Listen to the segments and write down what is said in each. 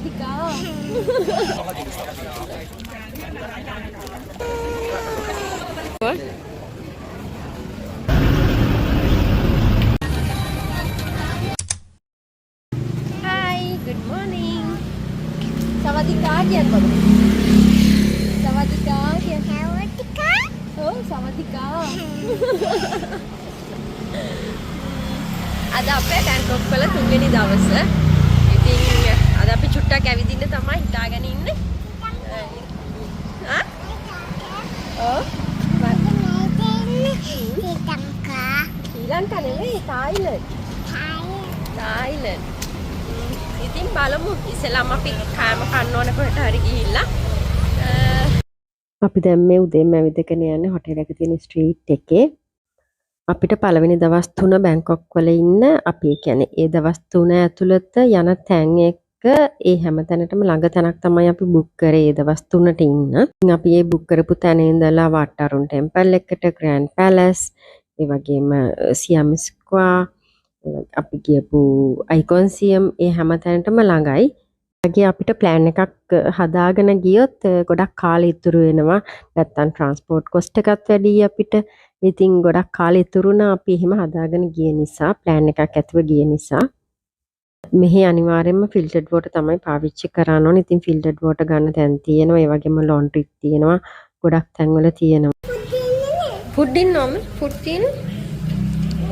Sawadika. Hi, good morning. Sawadika kiyan baru. Sawadika kiyan. Sawadika. Oh, sawadika. Ada apa Bangkok වල තුන්වෙනි දවස. ඉතින් අද අපි චුට්ටක් ඇවිදින්න තමයි හිතාගෙන ඉන්නේ. ආ? ඔව්. ශ්‍රී ලංකා නෙවෙයි තායිලන්ත. තායිලන්ත. ඉතින් බලමු ඉස්සෙල්ලාම අපි කෑම කන්න ඕන කොහෙට හරි ගිහිල්ලා. අපි දැන් මේ උදේම ඇවිදගෙන යන්නේ හොටෙල් එක තියෙන ස්ට්‍රීට් එකේ. අපිට පළවෙනි දවස් 3 බැංකොක් වල ඉන්න අපි කියන්නේ ඒ දවස් 3 ඇතුළත යන තැන් එක ඒ හැම තැනටම ළඟ තැනක් තමයි අපි බුක් කරේ ඒ දවස් 3ට ඉන්න. ඉතින් අපි ඒ බුක් කරපු තැන ඉඳලා වට්ටරුන් ටෙම්පල් එකට ග්‍රෑන්ඩ් පැලස් ඒ වගේම සියම් ස්ක්වා අපි ගියපු අයිකොන්සියම් ඒ හැම තැනටම ළඟයි. වගේ අපිට ප්ලෑන් එකක් හදාගෙන ගියොත් ගොඩක් කාලෙ ඉතුරු වෙනවා. නැත්තම් ට්‍රාන්ස්පෝර්ට් කොස්ට් එකත් වැඩි අපිට. ඉතින් ගොඩක් කාලෙ ඉතුරු වුණා අපි එහෙම හදාගෙන ගිය නිසා ප්ලෑන් එකක් ඇතුව ගිය නිසා. මෙහි අනිවාර්යයෙන්ම ෆිල්ටර්ඩ් වෝටර් තමයි පාවිච්චි කරන්න ඕනේ. ඉතින් ෆිල්ටර්ඩ් වෝටර් ගන්න තැන් තියෙනවා. ඒ වගේම ලොන්ඩ්රිත් තියෙනවා. ගොඩක් තැන්වල තියෙනවා. ෆුඩ් ඉන්නවම ෆුඩ් තියෙන.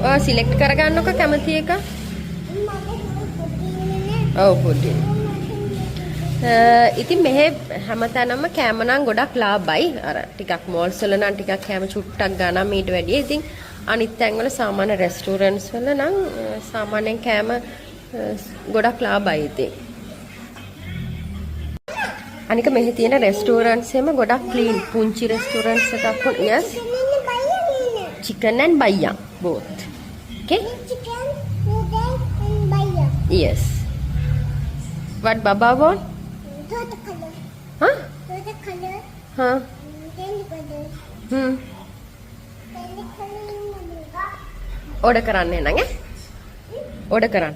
ඔය සිලෙක්ට් කරගන්නකො කැමති එක. ඔව් ෆුඩ් ඉන්න. ඉතින් මෙහෙ හැමතැනම කෑම නම් ගොඩක් ලාභයි. අර ටිකක් මෝල්ස් වල නම් ටිකක් කෑම චුට්ටක් ගන්න ඊට වැඩිය. ඉතින් අනිත් තැන්වල සාමාන්‍ය රෙස්ටුරන්ට්ස් වල නම් සාමාන්‍යයෙන් කෑම ගොඩක් ලාභයි ඉතින්. අනික මෙහි තියෙන රෙස්ටුරන්ට්ස් එහෙම ගොඩක් ක්ලීන්. පුංචි රෙස්ටුරන්ට්ස් එකක් වුණ yes. Chicken and bayam both. Okay? Chicken, noodle and bayam. Yes. What Baba want? Third color. Huh? Third color. Huh? Then color. Hmm. Then color in the middle. Order කරන්න එනං ඈ. Order කරන්න.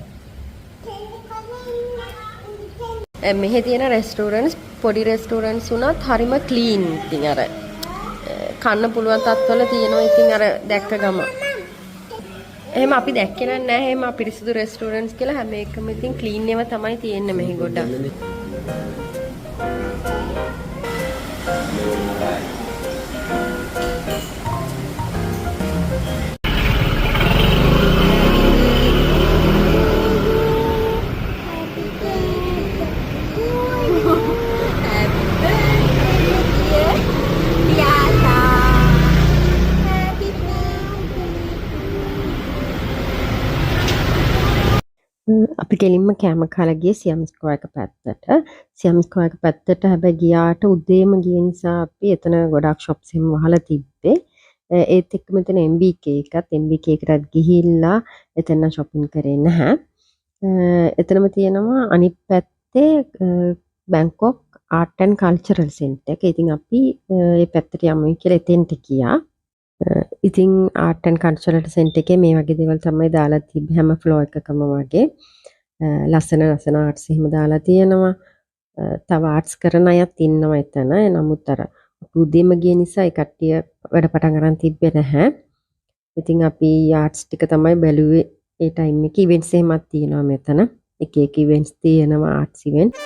Then color in the මෙහි තියෙන රෙස්ටුරන්ට්ස් පොඩි රෙස්ටුරන්ට්ස් උනත් හරිම clean. ඉතින් අර කන්න පුළුවන් තත්ත්වල තියෙනවා. ඉතින් අර දැක්ක ගම. එහෙම අපි දැක්කේ නැහැ. එහෙම අපිරිසුදු රෙස්ටුරන්ට්ස් කියලා හැම එකම ඉතින් ක්ලීන් ඒවා තමයි තියෙන්නේ මෙහි ගොඩක්. අපි ගෙලින්ම කෑම කාලා ගියේ සියම් ස්ක්වයර් එක පැත්තට. සියම් ස්ක්වයර් එක පැත්තට හැබැයි ගියාට උදේම ගිය නිසා අපි එතන ගොඩක් ෂොප්ස් එහෙම වහලා තිබ්බේ. ඒත් එක්කම එතන MBK එකත් MBK එකටත් ගිහිල්ලා එතන shopping කරේ නැහැ. එතනම තියෙනවා අනිත් පැත්තේ Bangkok art and cultural centre එක. ඉතින් අපි මේ පැත්තට යමු කියලා එතෙන්ට ගියා. ඉතින් ආර්ට් ඇන්ඩ් කල්චරල් සෙන්ටර් එකේ මේ වගේ දේවල් තමයි දාලා තිබ්බේ හැම ෆ්ලෝ එකකම වගේ. ලස්සන ආර්ට්ස් එහෙම දාලා තියෙනවා. තව ආර්ට්ස් කරන අයත් ඉන්නවා එතන. නමුත් අර උදේම ගිය නිසා ඒ කට්ටිය වැඩ පටන් ගන්න තිබ්බේ නැහැ. ඉතින් අපි ආර්ට්ස් ටික තමයි බැලුවේ ඒ ටයිම් එකේ. ඉවෙන්ට්ස් එහෙමත් තියෙනවා මෙතන. එක එක ඉවෙන්ට්ස් තියෙනවා ආර්ට්ස් ඉවෙන්ට්.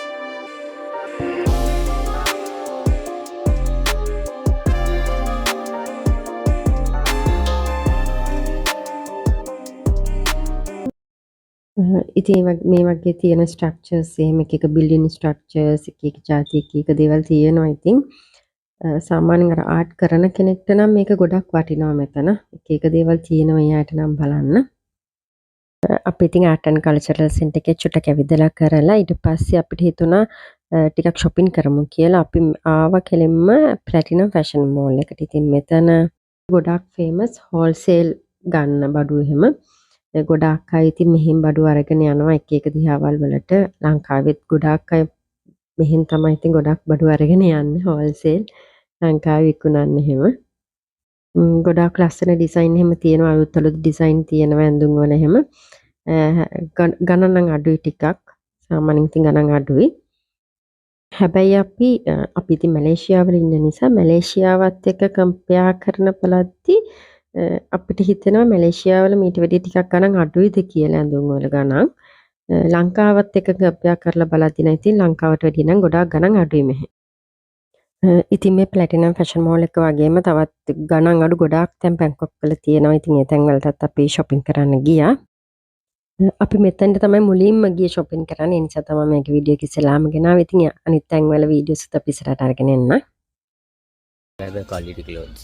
ඉතින් මේ වගේ තියෙන ස්ට්‍රක්චර්ස් එහෙම එක බිල්ඩින් ස්ට්‍රක්චර්ස් එක ජාති එක දේවල් තියෙනවා. ඉතින් සාමාන්‍යයෙන් අර ආර්ට් කරන කෙනෙක්ට නම් මේක ගොඩක් වටිනවා මෙතන. එක දේවල් තියෙනවා එයාට නම් බලන්න. අපි ඉතින් ආර්ට් ඇන්ඩ් කල්චරල් සෙන්ටර් එකේ චුට්ටක් ඇවිදලා කරලා ඊට පස්සේ අපිට හිතුණා ටිකක් shopping කරමු කියලා. අපි ආවා කෙලින්ම ප්ලැටිනම් ෆැෂන් මෝල් එකට. ඉතින් මෙතන ගොඩක් ෆේමස් හෝල්සේල් ගන්න බඩු එහෙම ගොඩක් අය ඉතින් මෙහෙන් බඩු අරගෙන යනවා එක දිහාවල් වලට. ලංකාවෙත් ගොඩක් අය මෙහෙන් තමයි ඉතින් ගොඩක් බඩු අරගෙන යන්නේ හෝල්සේල් ලංකාවේ විකුණන්න එහෙම. ගොඩක් ලස්සන ඩිසයින් එහෙම තියෙනවා. අලුත් ඩිසයින් තියෙනවා ඇඳුම් වල එහෙම. ගණන් නම් අඩුයි ටිකක්. සාමාන්‍යයෙන් ඉතින් ගණන් අඩුයි. හැබැයි අපි ඉතින් මැලේසියාවල ඉන්න නිසා මැලේසියාවත් එක්ක කම්පෙයාර් කරන බලද්දි අපිට හිතෙනවා මැලේසියාවල මීට වැඩිය ටිකක් ගණන් අඩුයිද කියලා ඇඳුම් වල ගණන්. ලංකාවත් එක්ක කම්පෙයාර් කරලා බලද්දි නම් ඉතින් ලංකාවට වැඩිය නම් ගොඩාක් ගණන් අඩුයි මෙහෙ. ඉතින් මේ ප්ලැටිනම් ෆැෂන් මෝල් එක වගේම තවත් ගණන් අඩු ගොඩාක් තැන් බැංකොක් වල තියෙනවා. ඉතින් ඒ තැන් වලටත් අපි shopping කරන්න ගියා. අපි මෙතනට තමයි මුලින්ම ගියේ shopping කරන්න. ඒ නිසා තමයි මේක වීඩියෝ එක ඉස්සෙල්ලාම ගෙනාවේ. ඉතින් අනිත් තැන් වල වීඩියෝස් උත් අපි ඉස්සරහට අරගෙන එන්න. Wear quality clothes.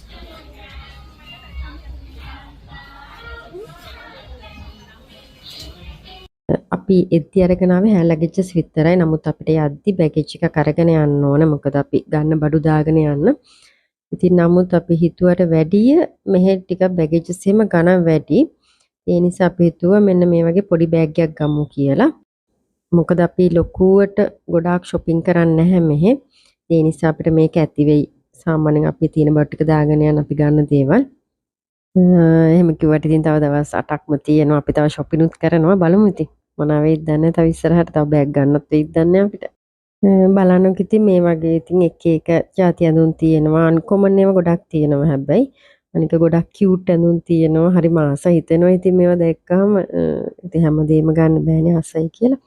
අපි එද්දි අරගෙන ආවේ hand luggages විතරයි. නමුත් අපිට යද්දි baggage එකක් අරගෙන යන්න ඕන. මොකද අපි ගන්න බඩු දාගෙන යන්න. ඉතින් නමුත් අපි හිතුවට වැඩිය මෙහෙ ටිකක් baggages එහෙම ගණන් වැඩි. ඒ නිසා අපි හිතුවා මෙන්න මේ වගේ පොඩි බෑග් එකක් ගමු කියලා. මොකද අපි ලොකුවට ගොඩාක් shopping කරන්නේ නැහැ මෙහෙ. ඒ නිසා අපිට මේක ඇති වෙයි. සාමාන්‍යයෙන් අපි තියෙන බඩු ටික දාගෙන යන අපි ගන්න දේවල්. එහෙම කිව්වට ඉතින් තව දවස් 8ක්ම තියෙනවා. අපි තව shopping උත් කරනවා. බලමු ඉතින්. මොනවා වෙයිද දන්නේ නැහැ. තව ඉස්සරහට තව බෑග් ගන්නත් වෙයිද දන්නේ නැහැ අපිට. බලන්නකො ඉතින් මේ වගේ ඉතින් එක එක જાති ඇඳුම් තියෙනවා. අන්කොමන් ඒවා ගොඩක් තියෙනවා හැබැයි. අනික ගොඩක් කියුට් ඇඳුම් තියෙනවා. හරි මාස හිතෙනවා ඉතින් මේවා දැක්කම ඉතින් හැමදේම ගන්න බෑනේ අසයි කියලා.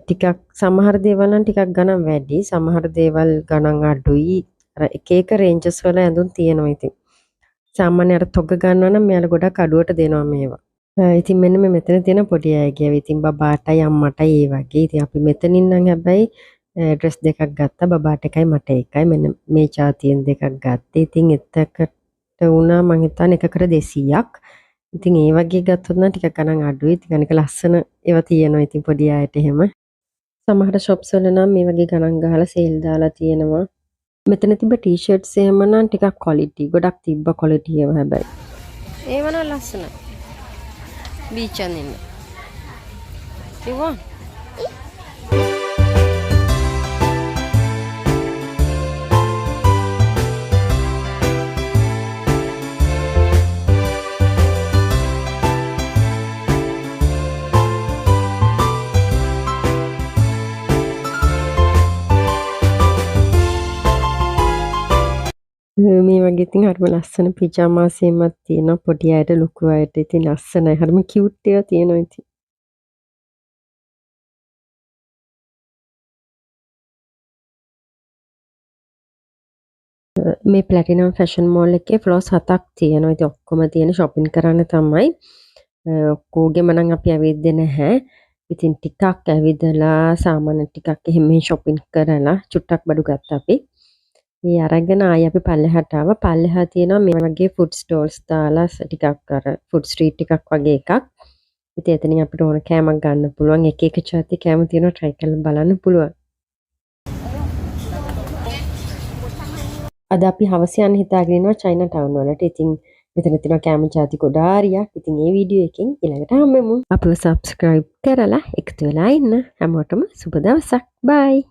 ටිකක් සමහර දේවල් නම් ටිකක් ගණන් වැඩි. සමහර දේවල් ගණන් අඩුයි. අර එක එක රේන්ජස් වල ඇඳුම් තියෙනවා ඉතින්. සාමාන්‍ය අර තොග ගන්නවා නම් මෙයාලා ගොඩක් අඩුවට දෙනවා මේවා. ඉතින් මෙන්න මේ මෙතන තියෙන පොඩි අයගේ ඉතින් බබාටයි අම්මටයි ඒ වගේ. ඉතින් අපි මෙතනින් නම් හැබැයි ඩ්‍රෙස් දෙකක් ගත්තා. බබාට එකයි මට එකයි. මෙන්න මේ જાතියෙන් දෙකක් ගත්තේ. ඉතින් එතකට වුණා මං හිතන්නේ එකකට 200ක්. ඉතින් ඒ වගේ ගත්තොත් නම් ටිකක් ගණන් අඩුයි. ඉතින් අනික ලස්සන ඒවා තියෙනවා ඉතින් පොඩි අයට එහෙම. සමහර shops වල නම් මේ වගේ ගණන් ගහලා සේල් දාලා තියෙනවා. මෙතන තිබ්බ ටී-ෂර්ට්ස් එහෙම නම් ටිකක් quality. ගොඩක් තිබ්බ quality ඒවා හැබැයි. ඒව නම් ලස්සනයි. බීච් යන්න. ඉතින් මේ වගේ ඉතින් හරිම ලස්සන පිජාමාස් එහෙමත් තියෙනවා පොඩි අයට ලොකු අයට ඉතින් ලස්සනයි හරිම කියුට් ඒවා තියෙනවා ඉතින් මේ ප්ලැටිනම් ෆැෂන් මෝල් එකේ ෆ්ලෝර්ස් 7ක් තියෙනවා ඉතින් ඔක්කොම තියෙන shopping කරන්න තමයි ඔක්කොගෙම නම් අපි ඇවිද්දේ නැහැ ඉතින් ටිකක් ඇවිදලා සාමාන්‍ය ටිකක් එහෙම shopping කරලා චුට්ටක් බඩු ගත්තා අපි මේ අරගෙන ආයි අපි පල්ලෙහාට ආවා. පල්ලෙහා තියෙනවා මේ වගේ ෆුඩ් ස්ටෝල්ස් දාලා ටිකක් අර ෆුඩ් ස්ට්‍රීට් එකක් වගේ එකක්. ඉතින් එතනින් අපිට ඕන කෑමක් ගන්න පුළුවන්. එක එක જાති කෑම තියෙනවා try කරලා බලන්න පුළුවන්. අද අපි හවස යන්න හිතාගෙන ඉනවා චයිනා ටවුන් වලට. ඉතින් මෙතන තියෙනවා කෑම જાති ගොඩාරියක්. ඉතින් මේ වීඩියෝ එකෙන් ඊළඟට හම්බෙමු. අපිව subscribe කරලා එකතු වෙලා ඉන්න. හැමෝටම සුබ දවසක්. bye.